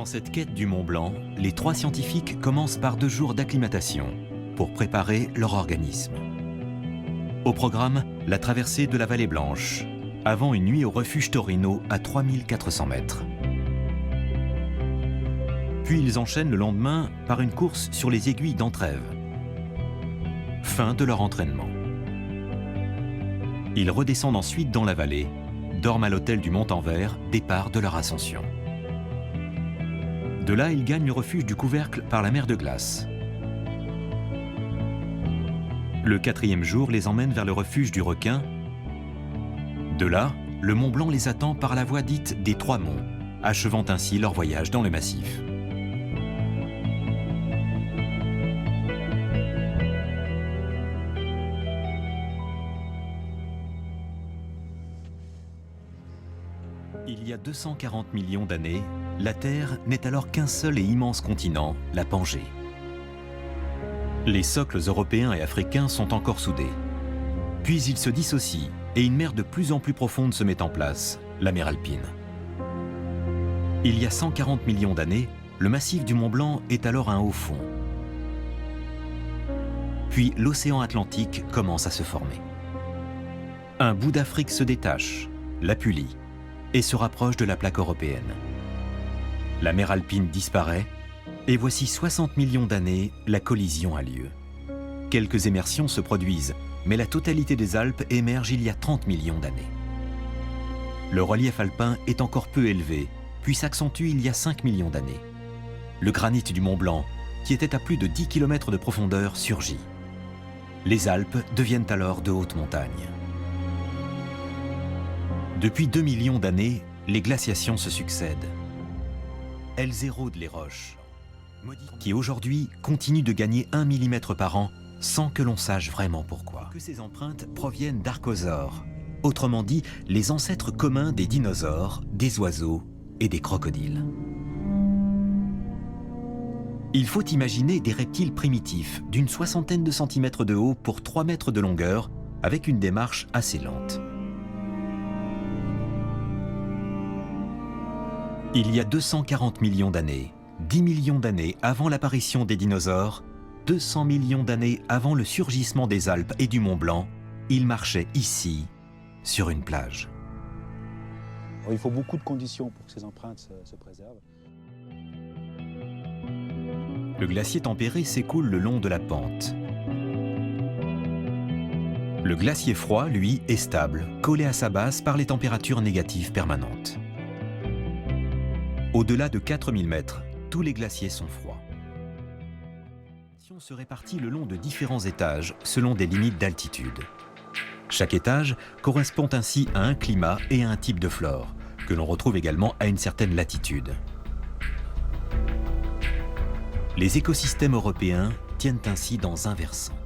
Dans cette quête du Mont Blanc, les 3 scientifiques commencent par 2 jours d'acclimatation pour préparer leur organisme. Au programme, la traversée de la Vallée Blanche, avant une nuit au refuge Torino à 3400 mètres. Puis ils enchaînent le lendemain par une course sur les aiguilles d'Entrèves. Fin de leur entraînement. Ils redescendent ensuite dans la vallée, dorment à l'hôtel du Mont-Envers, départ de leur ascension. De là, ils gagnent le refuge du Couvercle par la mer de glace. Le 4e jour les emmène vers le refuge du Requin. De là, le Mont Blanc les attend par la voie dite des 3 monts, achevant ainsi leur voyage dans le massif. Il y a 240 millions d'années, la Terre n'est alors qu'un seul et immense continent, la Pangée. Les socles européens et africains sont encore soudés. Puis ils se dissocient et une mer de plus en plus profonde se met en place, la mer Alpine. Il y a 140 millions d'années, le massif du Mont Blanc est alors un haut fond. Puis l'océan Atlantique commence à se former. Un bout d'Afrique se détache, l'Apulie, et se rapproche de la plaque européenne. La mer Alpine disparaît, et voici 60 millions d'années, la collision a lieu. Quelques émersions se produisent, mais la totalité des Alpes émerge il y a 30 millions d'années. Le relief alpin est encore peu élevé, puis s'accentue il y a 5 millions d'années. Le granit du Mont Blanc, qui était à plus de 10 km de profondeur, surgit. Les Alpes deviennent alors de hautes montagnes. Depuis 2 millions d'années, les glaciations se succèdent. Elles érodent les roches, qui aujourd'hui continuent de gagner 1 mm par an sans que l'on sache vraiment pourquoi. Que ces empreintes proviennent d'archosaures, autrement dit les ancêtres communs des dinosaures, des oiseaux et des crocodiles. Il faut imaginer des reptiles primitifs d'une 60aine de centimètres de haut pour 3 mètres de longueur avec une démarche assez lente. Il y a 240 millions d'années, 10 millions d'années avant l'apparition des dinosaures, 200 millions d'années avant le surgissement des Alpes et du Mont Blanc, ils marchaient ici, sur une plage. Il faut beaucoup de conditions pour que ces empreintes se préservent. Le glacier tempéré s'écoule le long de la pente. Le glacier froid, lui, est stable, collé à sa base par les températures négatives permanentes. Au-delà de 4000 mètres, tous les glaciers sont froids. On se répartit le long de différents étages selon des limites d'altitude. Chaque étage correspond ainsi à un climat et à un type de flore, que l'on retrouve également à une certaine latitude. Les écosystèmes européens tiennent ainsi dans un versant.